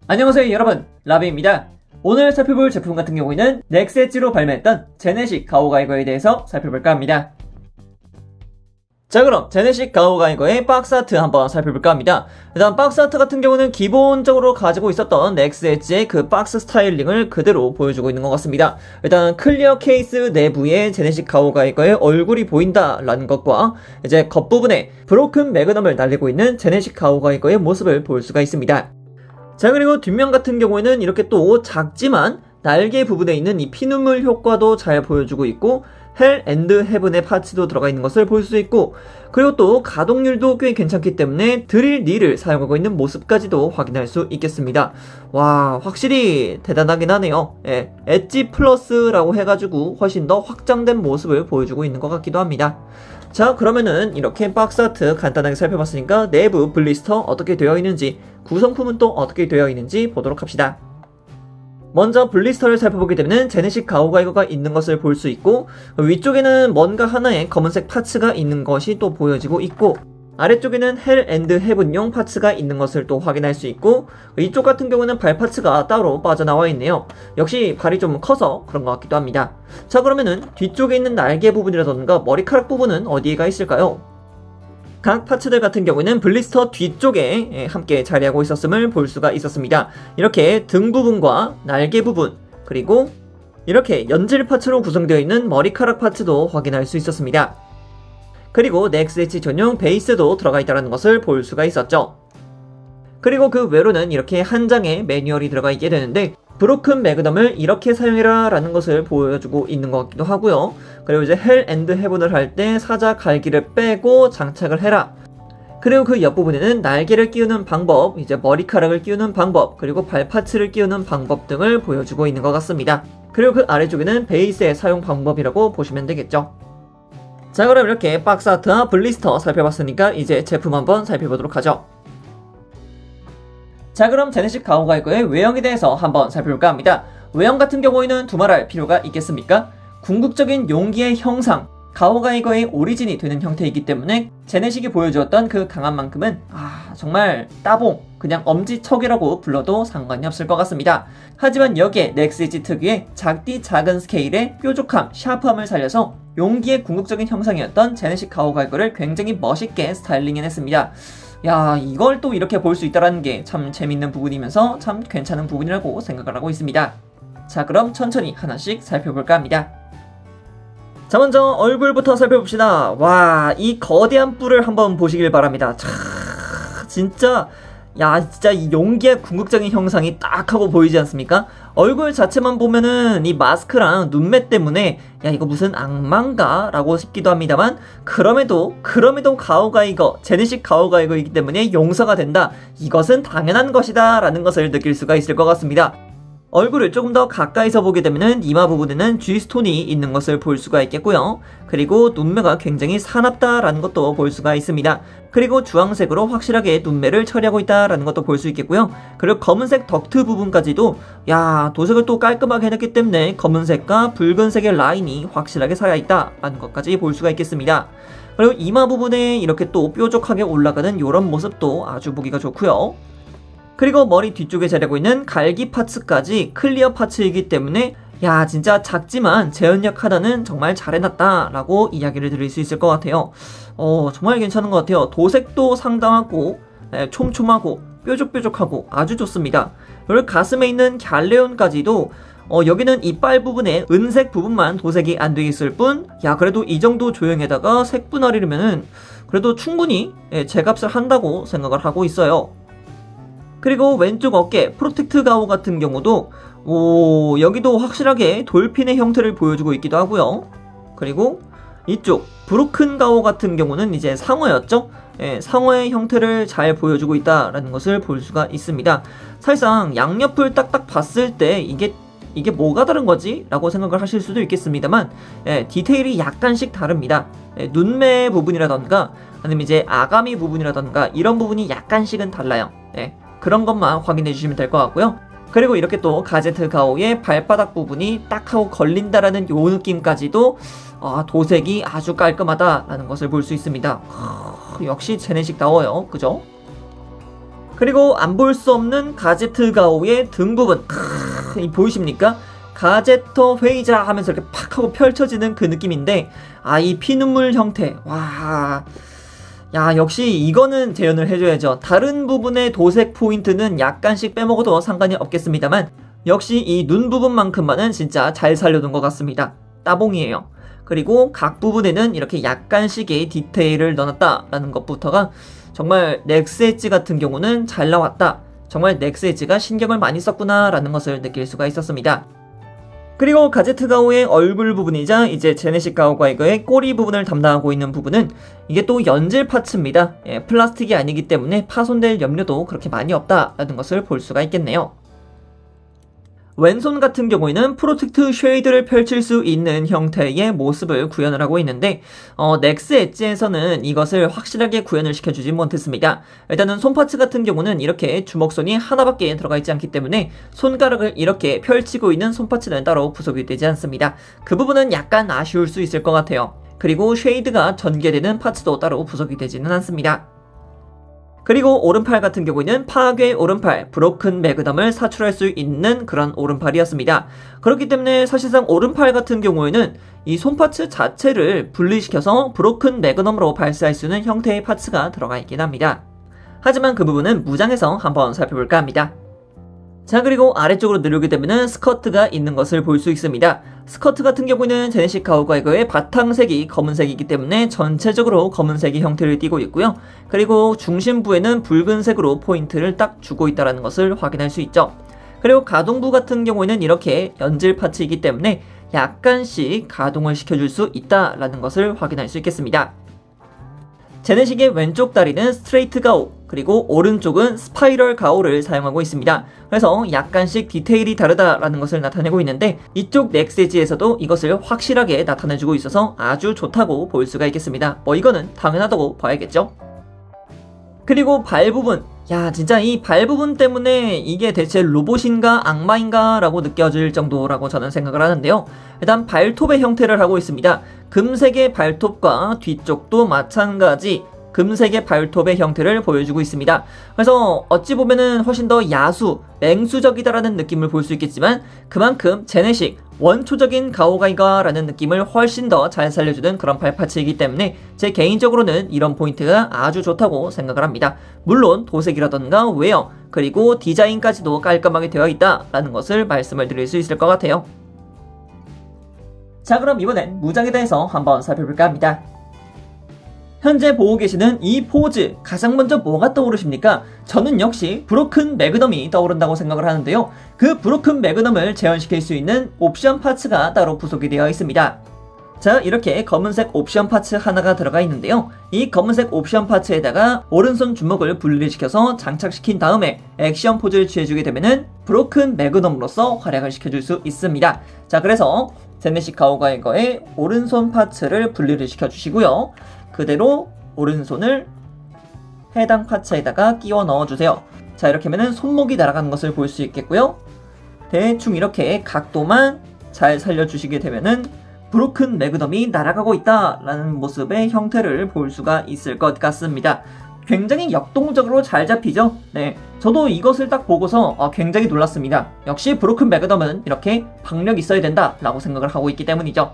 안녕하세요 여러분, 라비입니다. 오늘 살펴볼 제품 같은 경우에는 넥스 엣지로 발매했던 제네식 가오가이거에 대해서 살펴볼까 합니다. 자, 그럼 제네식 가오가이거의 박스아트 한번 살펴볼까 합니다. 일단 박스아트 같은 경우는 기본적으로 가지고 있었던 넥스 엣지의 그 박스 스타일링을 그대로 보여주고 있는 것 같습니다. 일단 클리어 케이스 내부에 제네식 가오가이거의 얼굴이 보인다라는 것과 이제 겉부분에 브로큰 매그넘을 날리고 있는 제네식 가오가이거의 모습을 볼 수가 있습니다. 자, 그리고 뒷면 같은 경우에는 이렇게 또 작지만 날개 부분에 있는 이 피눈물 효과도 잘 보여주고 있고 헬 앤드 헤븐의 파츠도 들어가 있는 것을 볼 수 있고, 그리고 또 가동률도 꽤 괜찮기 때문에 드릴 닐을 사용하고 있는 모습까지도 확인할 수 있겠습니다. 와, 확실히 대단하긴 하네요. 예, 엣지 플러스라고 해가지고 훨씬 더 확장된 모습을 보여주고 있는 것 같기도 합니다. 자, 그러면은 이렇게 박스아트 간단하게 살펴봤으니까 내부 블리스터 어떻게 되어 있는지, 구성품은 또 어떻게 되어 있는지 보도록 합시다. 먼저 블리스터를 살펴보게 되면 제네식 가오가이거가 있는 것을 볼 수 있고, 위쪽에는 뭔가 하나의 검은색 파츠가 있는 것이 또 보여지고 있고, 아래쪽에는 헬 앤드 헤븐용 파츠가 있는 것을 또 확인할 수 있고, 이쪽 같은 경우는 발 파츠가 따로 빠져나와 있네요. 역시 발이 좀 커서 그런 것 같기도 합니다. 자, 그러면은 뒤쪽에 있는 날개 부분이라던가 머리카락 부분은 어디에가 있을까요? 각 파츠들 같은 경우에는 블리스터 뒤쪽에 함께 자리하고 있었음을 볼 수가 있었습니다. 이렇게 등 부분과 날개 부분, 그리고 이렇게 연질 파츠로 구성되어 있는 머리카락 파츠도 확인할 수 있었습니다. 그리고 넥스 엣지 전용 베이스도 들어가 있다는 것을 볼 수가 있었죠. 그리고 그 외로는 이렇게 한 장의 매뉴얼이 들어가 있게 되는데, 브로큰 매그넘을 이렇게 사용해라 라는 것을 보여주고 있는 것 같기도 하고요. 그리고 이제 헬 앤드 헤븐을 할 때 사자 갈기를 빼고 장착을 해라. 그리고 그 옆부분에는 날개를 끼우는 방법, 이제 머리카락을 끼우는 방법, 그리고 발파츠를 끼우는 방법 등을 보여주고 있는 것 같습니다. 그리고 그 아래쪽에는 베이스의 사용 방법이라고 보시면 되겠죠. 자, 그럼 이렇게 박스아트와 블리스터 살펴봤으니까 이제 제품 한번 살펴보도록 하죠. 자, 그럼 제네식 가오가이거의 외형에 대해서 한번 살펴볼까 합니다. 외형 같은 경우에는 두말할 필요가 있겠습니까? 궁극적인 용기의 형상, 가오가이거의 오리진이 되는 형태이기 때문에 제네식이 보여주었던 그 강한 만큼은 정말 따봉, 그냥 엄지척이라고 불러도 상관이 없을 것 같습니다. 하지만 여기에 넥스 엣지 특유의 작디 작은 스케일의 뾰족함, 샤프함을 살려서 용기의 궁극적인 형상이었던 제네식 가오가이거를 굉장히 멋있게 스타일링해냈습니다. 야, 이걸 또 이렇게 볼 수 있다는 게 참 재밌는 부분이면서 참 괜찮은 부분이라고 생각을 하고 있습니다. 자, 그럼 천천히 하나씩 살펴볼까 합니다. 자, 먼저 얼굴부터 살펴봅시다. 와, 이 거대한 뿔을 한번 보시길 바랍니다. 진짜 이 용기의 궁극적인 형상이 딱 하고 보이지 않습니까? 얼굴 자체만 보면은 이 마스크랑 눈매 때문에 이거 무슨 악마인가? 라고 싶기도 합니다만, 그럼에도 가오가이거, 제네식 가오가이거이기 때문에 용서가 된다. 이것은 당연한 것이다 라는 것을 느낄 수가 있을 것 같습니다. 얼굴을 조금 더 가까이서 보게 되면은 이마 부분에는 G스톤이 있는 것을 볼 수가 있겠고요. 그리고 눈매가 굉장히 사납다라는 것도 볼 수가 있습니다. 그리고 주황색으로 확실하게 눈매를 처리하고 있다라는 것도 볼 수 있겠고요. 그리고 검은색 덕트 부분까지도 도색을 또 깔끔하게 해놨기 때문에 검은색과 붉은색의 라인이 확실하게 살아있다라는 것까지 볼 수가 있겠습니다. 그리고 이마 부분에 이렇게 또 뾰족하게 올라가는 이런 모습도 아주 보기가 좋고요. 그리고 머리 뒤쪽에 자리하고 있는 갈기 파츠까지 클리어 파츠이기 때문에 진짜 작지만 재현력 하나는 정말 잘 해놨다 라고 이야기를 드릴 수 있을 것 같아요. 정말 괜찮은 것 같아요. 도색도 상당하고 촘촘하고 뾰족뾰족하고 아주 좋습니다. 그리고 가슴에 있는 갸레온까지도 여기는 이빨 부분에 은색 부분만 도색이 안 돼 있을 뿐, 그래도 이 정도 조형에다가 색 분할이면은 그래도 충분히 제값을 한다고 생각을 하고 있어요. 그리고 왼쪽 어깨 프로텍트 가오 같은 경우도 여기도 확실하게 돌핀의 형태를 보여주고 있기도 하고요. 그리고 이쪽 브로큰 가오 같은 경우는 이제 상어였죠. 상어의 형태를 잘 보여주고 있다라는 것을 볼 수가 있습니다. 사실상 양옆을 딱딱 봤을 때 이게 뭐가 다른 거지? 라고 생각을 하실 수도 있겠습니다만, 디테일이 약간씩 다릅니다. 눈매 부분이라던가 아니면 이제 아가미 부분이라던가 이런 부분이 약간씩은 달라요. 그런 것만 확인해 주시면 될 것 같고요. 그리고 이렇게 또 가제트 가오의 발바닥 부분이 딱 하고 걸린다라는 요 느낌까지도 도색이 아주 깔끔하다라는 것을 볼 수 있습니다. 역시 제네식다워요. 그죠? 그리고 안 볼 수 없는 가제트 가오의 등 부분. 이 보이십니까? 가제터 회의자 하면서 이렇게 팍 하고 펼쳐지는 그 느낌인데, 이 피눈물 형태. 와. 야, 역시 이거는 재현을 해줘야죠. 다른 부분의 도색 포인트는 약간씩 빼먹어도 상관이 없겠습니다만, 역시 이 눈 부분만큼만은 진짜 잘 살려둔 것 같습니다. 따봉이에요. 그리고 각 부분에는 이렇게 약간씩의 디테일을 넣어놨다라는 것부터가 정말 넥스 엣지 같은 경우는 잘 나왔다. 정말 넥스 엣지가 신경을 많이 썼구나 라는 것을 느낄 수가 있었습니다. 그리고 가제트 가오의 얼굴 부분이자 이제 제네식 가오가이거의 꼬리 부분을 담당하고 있는 부분은 이게 또 연질 파츠입니다. 플라스틱이 아니기 때문에 파손될 염려도 그렇게 많이 없다라는 것을 볼 수가 있겠네요. 왼손 같은 경우에는 프로텍트 쉐이드를 펼칠 수 있는 형태의 모습을 구현을 하고 있는데 넥스 엣지에서는 이것을 확실하게 구현을 시켜주지 못했습니다. 일단은 손 파츠 같은 경우는 이렇게 주먹손이 하나밖에 들어가 있지 않기 때문에 손가락을 이렇게 펼치고 있는 손 파츠는 따로 구성이 되지 않습니다. 그 부분은 약간 아쉬울 수 있을 것 같아요. 그리고 쉐이드가 전개되는 파츠도 따로 구성이 되지는 않습니다. 그리고 오른팔 같은 경우에는 파괴 오른팔, 브로큰 매그넘을 사출할 수 있는 그런 오른팔이었습니다. 그렇기 때문에 사실상 오른팔 같은 경우에는 이 손파츠 자체를 분리시켜서 브로큰 매그넘으로 발사할 수 있는 형태의 파츠가 들어가 있긴 합니다. 하지만 그 부분은 무장에서 한번 살펴볼까 합니다. 자, 그리고 아래쪽으로 내려오게 되면 스커트가 있는 것을 볼 수 있습니다. 스커트 같은 경우는 제네식 가오가이거의 바탕색이 검은색이기 때문에 전체적으로 검은색의 형태를 띠고 있고요. 그리고 중심부에는 붉은색으로 포인트를 딱 주고 있다는 것을 확인할 수 있죠. 그리고 가동부 같은 경우에는 이렇게 연질 파츠이기 때문에 약간씩 가동을 시켜줄 수 있다는 것을 확인할 수 있겠습니다. 제네식의 왼쪽 다리는 스트레이트 가오, 그리고 오른쪽은 스파이럴 가오를 사용하고 있습니다. 그래서 약간씩 디테일이 다르다라는 것을 나타내고 있는데 이쪽 넥스 엣지에서도 이것을 확실하게 나타내주고 있어서 아주 좋다고 볼 수가 있겠습니다. 이거는 당연하다고 봐야겠죠. 그리고 발 부분. 야, 진짜 이 발 부분 때문에 이게 대체 로봇인가 악마인가 라고 느껴질 정도라고 저는 생각을 하는데요. 일단 발톱의 형태를 하고 있습니다. 금색의 발톱과 뒤쪽도 마찬가지 금색의 발톱의 형태를 보여주고 있습니다. 그래서 어찌 보면은 훨씬 더 야수, 맹수적이다라는 느낌을 볼 수 있겠지만 그만큼 제네식, 원초적인 가오가이가라는 느낌을 훨씬 더 잘 살려주는 그런 발파츠이기 때문에 제 개인적으로는 이런 포인트가 아주 좋다고 생각을 합니다. 물론 도색이라던가 웨어, 그리고 디자인까지도 깔끔하게 되어 있다라는 것을 말씀을 드릴 수 있을 것 같아요. 자, 그럼 이번엔 무장에 대해서 한번 살펴볼까 합니다. 현재 보고 계시는 이 포즈, 가장 먼저 뭐가 떠오르십니까? 저는 역시 브로큰 매그넘이 떠오른다고 생각을 하는데요. 그 브로큰 매그넘을 재현시킬 수 있는 옵션 파츠가 따로 부속이 되어 있습니다. 자, 이렇게 검은색 옵션 파츠 하나가 들어가 있는데요. 이 검은색 옵션 파츠에다가 오른손 주먹을 분리시켜서 장착시킨 다음에 액션 포즈를 취해주게 되면은 브로큰 매그넘으로서 활약을 시켜줄 수 있습니다. 자, 그래서 제네식 가오가이거의 오른손 파츠를 분리를 시켜주시고요. 그대로 오른손을 해당 파츠에다가 끼워 넣어주세요. 자, 이렇게 하면 손목이 날아가는 것을 볼 수 있겠고요. 대충 이렇게 각도만 잘 살려주시게 되면은 브로큰 매그넘이 날아가고 있다라는 모습의 형태를 볼 수가 있을 것 같습니다. 굉장히 역동적으로 잘 잡히죠? 네, 저도 이것을 딱 보고서 굉장히 놀랐습니다. 역시 브로큰 매그넘은 이렇게 박력 있어야 된다라고 생각을 하고 있기 때문이죠.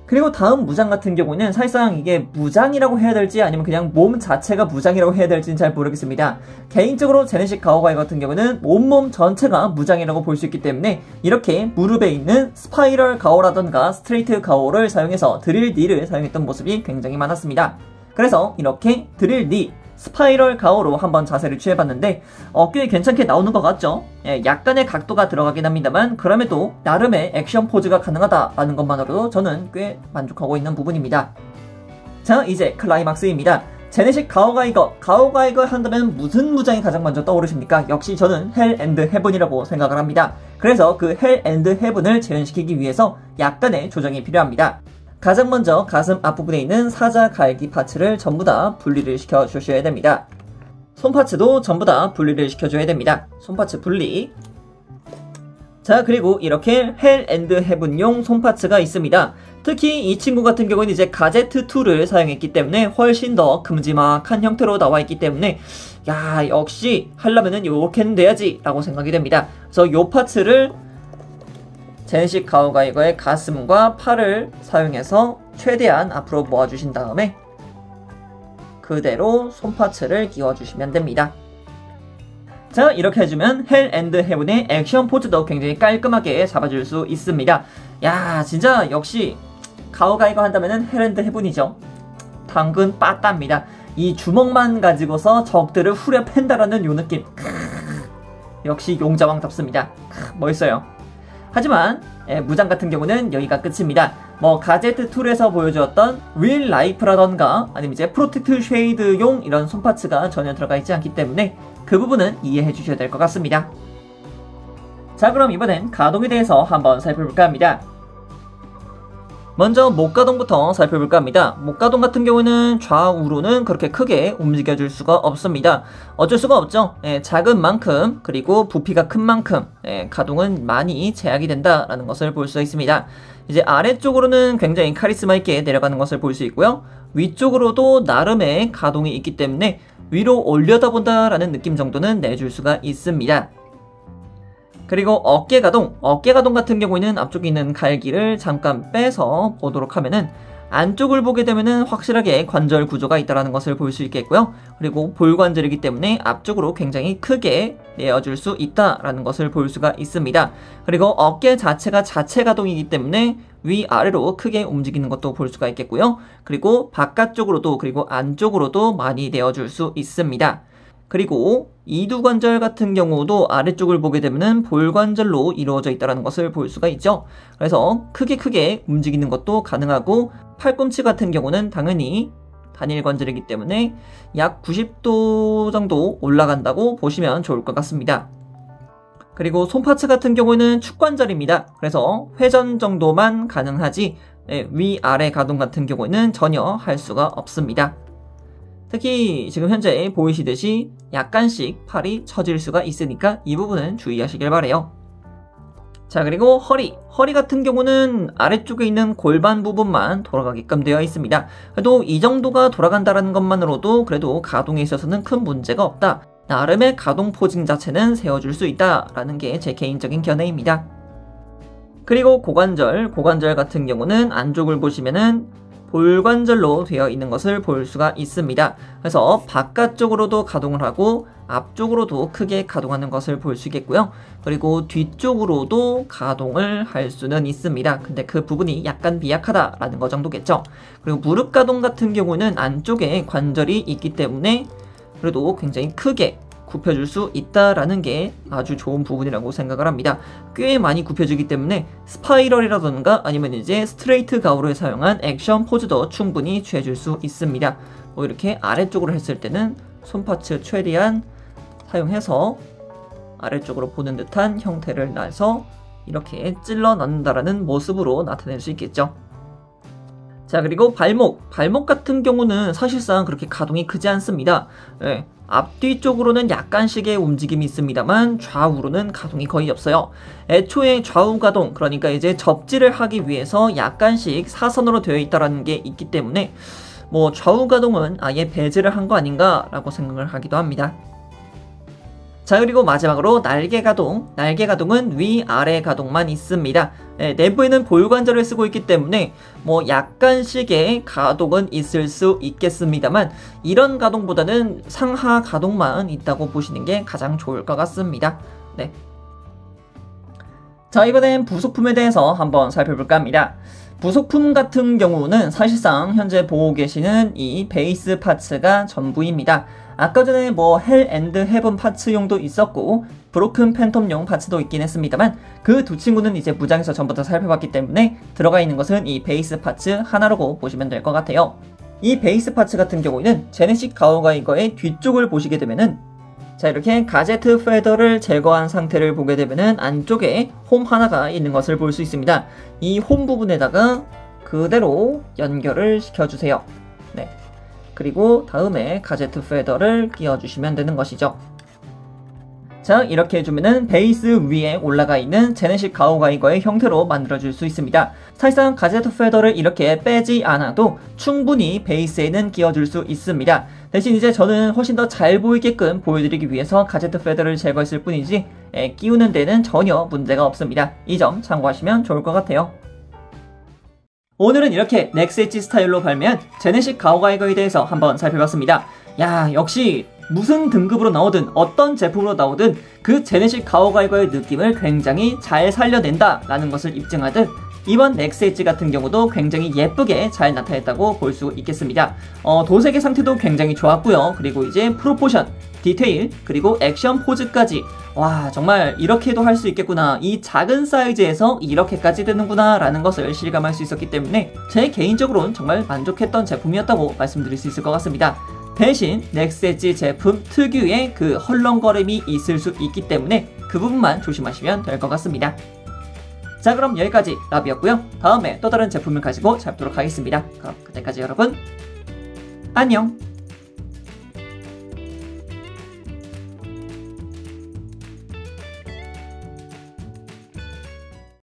그리고 다음 무장 같은 경우는 사실상 이게 무장이라고 해야 될지 아니면 그냥 몸 자체가 무장이라고 해야 될지는 잘 모르겠습니다. 개인적으로 제네식 가오가이 같은 경우는 온몸 전체가 무장이라고 볼 수 있기 때문에 이렇게 무릎에 있는 스파이럴 가오라던가 스트레이트 가오를 사용해서 드릴 니를 사용했던 모습이 굉장히 많았습니다. 그래서 이렇게 드릴 니, 스파이럴 가오로 한번 자세를 취해봤는데 꽤 괜찮게 나오는 것 같죠? 약간의 각도가 들어가긴 합니다만 그럼에도 나름의 액션 포즈가 가능하다라는 것만으로도 저는 꽤 만족하고 있는 부분입니다. 자, 이제 클라이막스입니다. 제네식 가오가이거 한다면 무슨 무장이 가장 먼저 떠오르십니까? 역시 저는 헬 앤드 헤븐이라고 생각을 합니다. 그래서 그 헬 앤드 헤븐을 재현시키기 위해서 약간의 조정이 필요합니다. 가장 먼저 가슴 앞부분에 있는 사자 갈기 파츠를 전부 다 분리를 시켜 주셔야 됩니다. 손 파츠도 전부 다 분리를 시켜줘야 됩니다. 손 파츠 분리. 자, 그리고 이렇게 헬 앤드 헤븐용 손파츠가 있습니다. 특히 이 친구 같은 경우는 이제 가제트2를 사용했기 때문에 훨씬 더 큼지막한 형태로 나와 있기 때문에 야, 역시 하려면은 요렇게는 돼야지 라고 생각이 됩니다. 그래서 요 파츠를 제네식 가오가이거의 가슴과 팔을 사용해서 최대한 앞으로 모아주신 다음에 그대로 손파츠를 끼워주시면 됩니다. 자, 이렇게 해주면 헬 앤드 헤븐의 액션 포즈도 굉장히 깔끔하게 잡아줄 수 있습니다. 야, 진짜 역시 가오가이거 한다면은 헬 앤드 헤븐이죠. 당근 빠따입니다. 이 주먹만 가지고서 적들을 후려 팬다라는 요 느낌. 역시 용자왕답습니다. 멋있어요. 하지만 무장 같은 경우는 여기가 끝입니다. 뭐 가제트2에서 보여주었던 릴 라이프라던가 아니면 이제 프로텍트 쉐이드용 이런 손파츠가 전혀 들어가 있지 않기 때문에 그 부분은 이해해 주셔야 될 것 같습니다. 자, 그럼 이번엔 가동에 대해서 한번 살펴볼까 합니다. 먼저 목가동부터 살펴볼까 합니다. 목가동 같은 경우는 좌우로는 그렇게 크게 움직여줄 수가 없습니다. 어쩔 수가 없죠. 작은 만큼 그리고 부피가 큰 만큼 가동은 많이 제약이 된다라는 것을 볼 수 있습니다. 이제 아래쪽으로는 굉장히 카리스마 있게 내려가는 것을 볼 수 있고요. 위쪽으로도 나름의 가동이 있기 때문에 위로 올려다본다라는 느낌 정도는 내줄 수가 있습니다. 그리고 어깨가동 같은 경우에는 앞쪽에 있는 갈기를 잠깐 빼서 보도록 하면은 안쪽을 보게 되면은 확실하게 관절 구조가 있다는 것을 볼 수 있겠고요. 그리고 볼관절이기 때문에 앞쪽으로 굉장히 크게 내어줄 수 있다라는 것을 볼 수가 있습니다. 그리고 어깨 자체가 자체 가동이기 때문에 위아래로 크게 움직이는 것도 볼 수가 있겠고요. 그리고 바깥쪽으로도 그리고 안쪽으로도 많이 내어줄 수 있습니다. 그리고 이두관절 같은 경우도 아래쪽을 보게 되면 볼관절로 이루어져 있다는 것을 볼 수가 있죠. 그래서 크게 움직이는 것도 가능하고 팔꿈치 같은 경우는 당연히 단일관절이기 때문에 약 90도 정도 올라간다고 보시면 좋을 것 같습니다. 그리고 손파츠 같은 경우는 축관절입니다. 그래서 회전 정도만 가능하지 위아래 가동 같은 경우는 전혀 할 수가 없습니다. 특히 지금 현재 보이시듯이 약간씩 팔이 처질 수가 있으니까 이 부분은 주의하시길 바래요. 자, 그리고 허리 같은 경우는 아래쪽에 있는 골반 부분만 돌아가게끔 되어 있습니다. 그래도 이 정도가 돌아간다는 것만으로도 그래도 가동에 있어서는 큰 문제가 없다. 나름의 가동 포징 자체는 세워줄 수 있다라는 게 제 개인적인 견해입니다. 그리고 고관절 같은 경우는 안쪽을 보시면은 볼관절로 되어 있는 것을 볼 수가 있습니다. 그래서 바깥쪽으로도 가동을 하고 앞쪽으로도 크게 가동하는 것을 볼 수 있겠고요. 그리고 뒤쪽으로도 가동을 할 수는 있습니다. 근데 그 부분이 약간 미약하다라는 거 정도겠죠. 그리고 무릎 가동 같은 경우는 안쪽에 관절이 있기 때문에 그래도 굉장히 크게 굽혀줄 수 있다라는 게 아주 좋은 부분이라고 생각을 합니다. 꽤 많이 굽혀주기 때문에 스파이럴이라던가 아니면 이제 스트레이트 가오를 사용한 액션 포즈도 충분히 취해줄 수 있습니다. 뭐 이렇게 아래쪽으로 했을 때는 손파츠 최대한 사용해서 아래쪽으로 보는 듯한 형태를 내서 이렇게 찔러 넣는다라는 모습으로 나타낼 수 있겠죠. 자, 그리고 발목 같은 경우는 사실상 그렇게 가동이 크지 않습니다. 앞뒤 쪽으로는 약간씩의 움직임이 있습니다만 좌우로는 가동이 거의 없어요. 애초에 좌우 가동, 그러니까 이제 접지를 하기 위해서 약간씩 사선으로 되어 있다는 게 있기 때문에 뭐 좌우 가동은 아예 배제를 한 거 아닌가라고 생각을 하기도 합니다. 자, 그리고 마지막으로 날개 가동은 위아래 가동만 있습니다. 내부에는 볼관절을 쓰고 있기 때문에 뭐 약간씩의 가동은 있을 수 있겠습니다만 이런 가동보다는 상하 가동만 있다고 보시는 게 가장 좋을 것 같습니다. 네. 자, 이번엔 부속품에 대해서 한번 살펴볼까 합니다. 부속품 같은 경우는 사실상 현재 보고 계시는 이 베이스 파츠가 전부입니다. 아까 전에 뭐 헬 앤드 헤븐 파츠용도 있었고 브로큰 팬텀용 파츠도 있긴 했습니다만 그 두 친구는 이제 무장에서 전부 다 살펴봤기 때문에 들어가 있는 것은 이 베이스 파츠 하나라고 보시면 될 것 같아요. 이 베이스 파츠 같은 경우에는 제네식 가오가이거의 뒤쪽을 보시게 되면은 자, 이렇게 가제트 페더를 제거한 상태를 보게 되면은 안쪽에 홈 하나가 있는 것을 볼 수 있습니다. 이 홈 부분에다가 그대로 연결을 시켜주세요. 네. 그리고 다음에 가제트 페더를 끼워주시면 되는 것이죠. 자, 이렇게 해주면은 베이스 위에 올라가 있는 제네식 가오가이거의 형태로 만들어줄 수 있습니다. 사실상 가제트 페더를 이렇게 빼지 않아도 충분히 베이스에는 끼워줄 수 있습니다. 대신 이제 저는 훨씬 더 잘 보이게끔 보여드리기 위해서 가제트 페더를 제거했을 뿐이지 끼우는 데는 전혀 문제가 없습니다. 이 점 참고하시면 좋을 것 같아요. 오늘은 이렇게 넥스 엣지 스타일로 발매한 제네식 가오가이거에 대해서 한번 살펴봤습니다. 야, 역시 무슨 등급으로 나오든 어떤 제품으로 나오든 그 제네식 가오가이거의 느낌을 굉장히 잘 살려낸다 라는 것을 입증하듯 이번 넥스 엣지 같은 경우도 굉장히 예쁘게 잘 나타냈다고 볼 수 있겠습니다. 도색의 상태도 굉장히 좋았고요. 그리고 이제 프로포션, 디테일, 그리고 액션 포즈까지 와, 정말 이렇게도 할 수 있겠구나, 이 작은 사이즈에서 이렇게까지 되는구나 라는 것을 실감할 수 있었기 때문에 제 개인적으로는 정말 만족했던 제품이었다고 말씀드릴 수 있을 것 같습니다. 대신 넥스 엣지 제품 특유의 그 헐렁거림이 있을 수 있기 때문에 그 부분만 조심하시면 될 것 같습니다. 자, 그럼 여기까지 라비였고요. 다음에 또 다른 제품을 가지고 찾도록 하겠습니다. 그럼 그때까지 여러분 안녕.